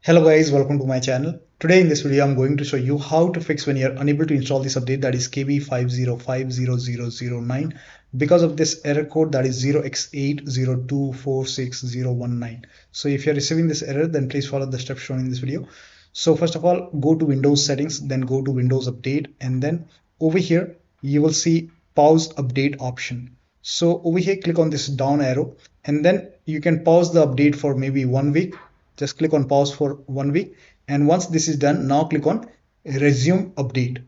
Hello guys, welcome to my channel. Today in this video I'm going to show you how to fix when you're unable to install this update, that is KB5050009, because of this error code, that is 0x80246019. So if you're receiving this error, then please follow the steps shown in this video. So first of all, go to Windows settings, then go to Windows update, and then over here you will see pause update option. So over here click on this down arrow, and then you can pause the update for maybe 1 week. Just click on pause for 1 week, and once this is done, now click on resume update.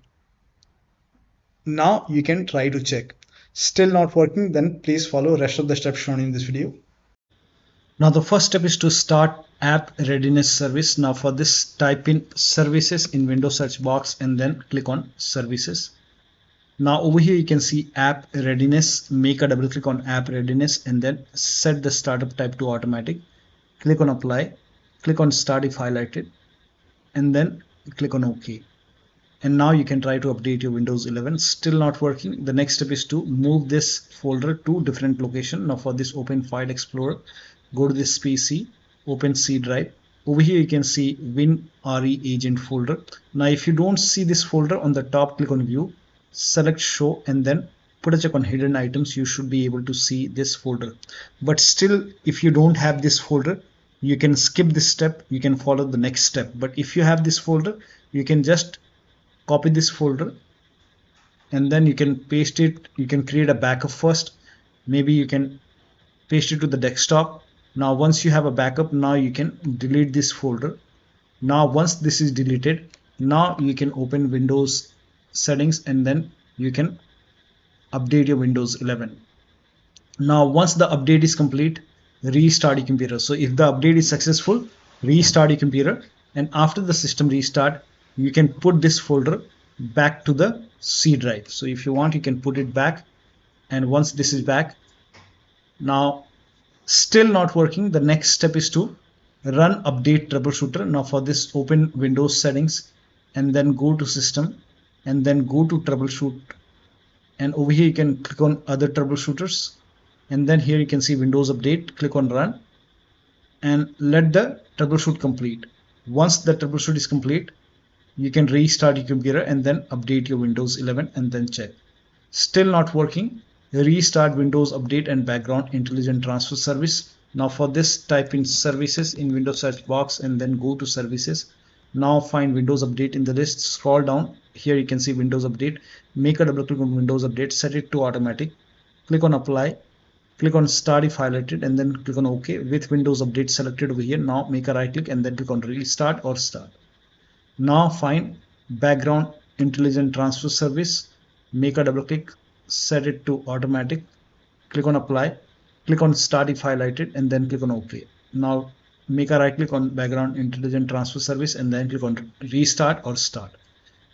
Now you can try to check. Still not working, then please follow rest of the steps shown in this video. Now the first step is to start app readiness service. Now for this, type in services in Windows search box and then click on services. Now over here you can see app readiness. Make a double click on app readiness and then set the startup type to automatic. Click on apply, click on start if highlighted, and then click on OK. And now you can try to update your Windows 11. Still not working. The next step is to move this folder to different location. Now for this, open File Explorer, go to this PC, open C drive. Over here you can see WinRE agent folder. Now if you don't see this folder on the top, click on view, select show, and then put a check on hidden items. You should be able to see this folder. But still, if you don't have this folder, you can skip this step, you can follow the next step. But if you have this folder, you can just copy this folder and then you can paste it. You can create a backup first. Maybe you can paste it to the desktop. Now once you have a backup, now you can delete this folder. Now once this is deleted, now you can open Windows settings and then you can update your Windows 11. Now once the update is complete, restart your computer. So if the update is successful, restart your computer, and after the system restart, you can put this folder back to the C drive. So if you want, you can put it back, and once this is back, now still not working, the next step is to run update troubleshooter. Now for this, open Windows settings and then go to system and then go to troubleshoot, and over here you can click on other troubleshooters, and then here you can see Windows update. Click on run and let the troubleshoot complete. Once the troubleshoot is complete, you can restart your computer and then update your Windows 11 and then check. Still not working, restart Windows update and background intelligent transfer service. Now for this, type in services in Windows search box and then go to services. Now find Windows update in the list, scroll down, here you can see Windows update. Make a double click on Windows update, set it to automatic, click on apply, click on start if highlighted, and then click on OK. With Windows update selected over here, now make a right click and then click on restart or start. Now find background intelligent transfer service, make a double click, set it to automatic, click on apply, click on start if highlighted, and then click on OK. Now make a right click on background intelligent transfer service and then click on restart or start.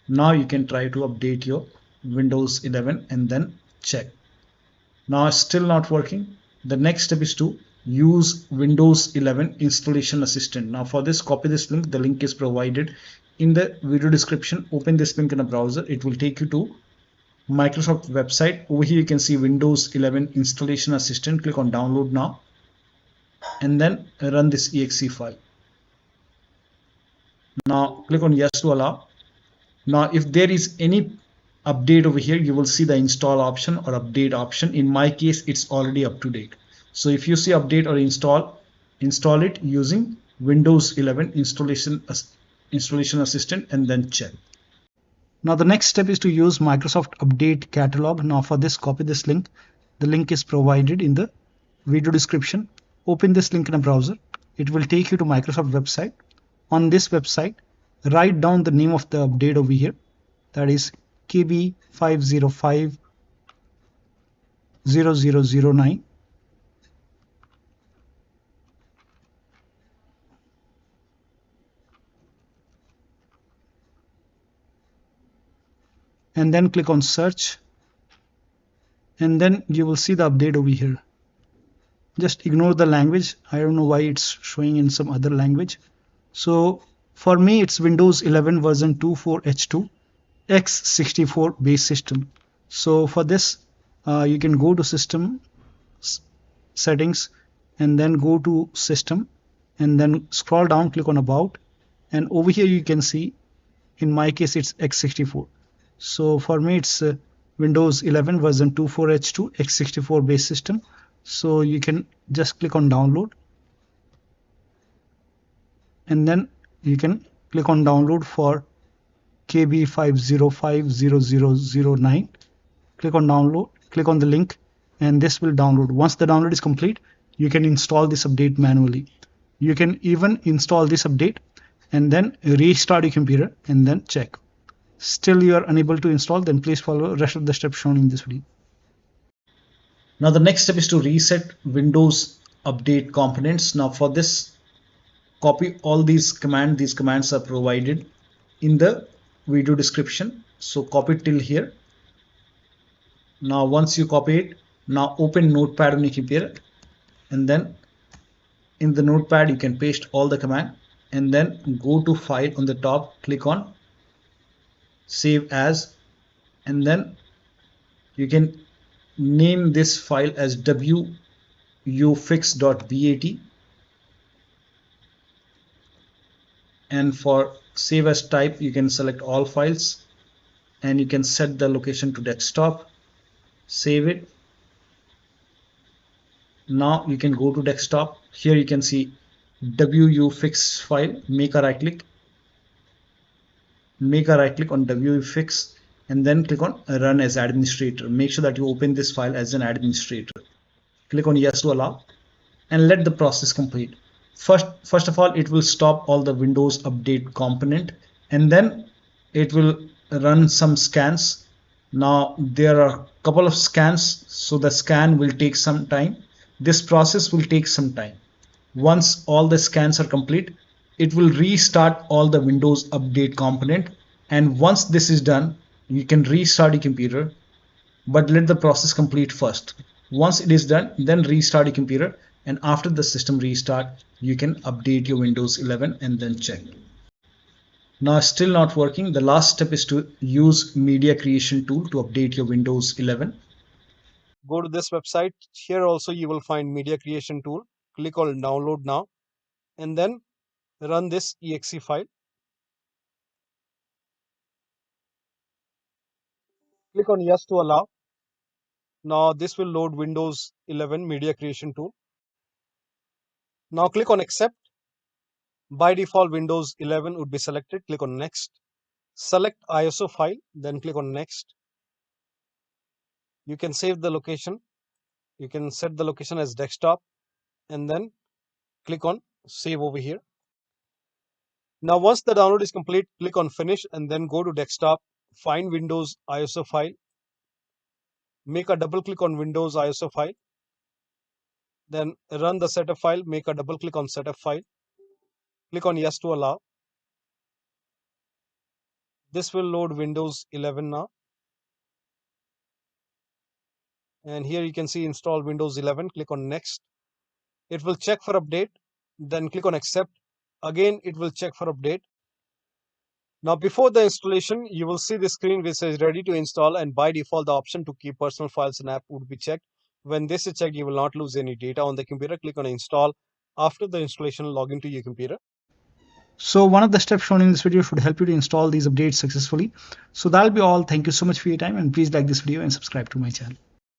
Now you can try to update your Windows 11 and then check. Now still not working. The next step is to use Windows 11 installation assistant. Now for this, copy this link. The link is provided in the video description. Open this link in a browser. It will take you to Microsoft website. Over here you can see Windows 11 installation assistant. Click on download now and then run this exe file. Now click on yes to allow. Now if there is any update over here, you will see the install option or update option. In my case, it's already up to date. So if you see update or install it using Windows 11 installation assistant and then check. Now the next step is to use Microsoft Update Catalog. Now for this, copy this link. The link is provided in the video description. Open this link in a browser. It will take you to Microsoft website. On this website, write down the name of the update over here. That is KB5050009. And then click on search, and then you will see the update over here. Just ignore the language. I don't know why it's showing in some other language. So for me, it's Windows 11 version 24H2 x64 base system. So for this, you can go to system settings and then go to system and then scroll down, click on about, and over here you can see in my case it's x64. So for me it's Windows 11 version 24H2 x64 base system. So you can just click on download, and then you can click on download for KB5050009. Click on download, click on the link, and this will download. Once the download is complete, you can install this update manually. You can even install this update and then restart your computer and then check. Still you are unable to install, then please follow the rest of the steps shown in this video. Now the next step is to reset Windows update components. Now for this, copy all these commands. These commands are provided in the video description. So copy it till here. Now once you copy it, now open Notepad on your computer, and then in the Notepad you can paste all the command, and then go to file on the top, click on save as, and then you can name this file as wufix.bat, and for save as type you can select all files, and you can set the location to desktop. Save it. Now you can go to desktop. Here you can see wufix file. Make a right click on wufix, and then click on run as administrator. Make sure that you open this file as an administrator. Click on yes to allow, and let the process complete. First of all, it will stop all the Windows update component, and then it will run some scans. Now there are a couple of scans, so the scan will take some time. This process will take some time. Once all the scans are complete, it will restart all the Windows update component, and once this is done, you can restart your computer, but let the process complete first. Once it is done, then restart your computer, and after the system restart, you can update your Windows 11 and then check. Now still not working. The last step is to use media creation tool to update your Windows 11. Go to this website. Here also you will find media creation tool. Click on download now, and then run this exe file. Click on yes to allow. Now this will load Windows 11 media creation tool. Now click on accept. By default Windows 11 would be selected. Click on next. Select ISO file, then click on next. You can save the location. You can set the location as desktop, and then click on save over here. Now once the download is complete, click on finish, and then go to desktop, find Windows ISO file, make a double click on Windows ISO file, then run the setup file, make a double click on setup file, click on yes to allow. This will load Windows 11 now, and here you can see install Windows 11. Click on next. It will check for update, then click on accept. Again it will check for update. Now before the installation, you will see the screen which says ready to install, and by default the option to keep personal files and app would be checked. When this is checked, you will not lose any data on the computer. Click on install. After the installation, log into your computer. So one of the steps shown in this video should help you to install these updates successfully. So that'll be all. Thank you so much for your time, and please like this video and subscribe to my channel.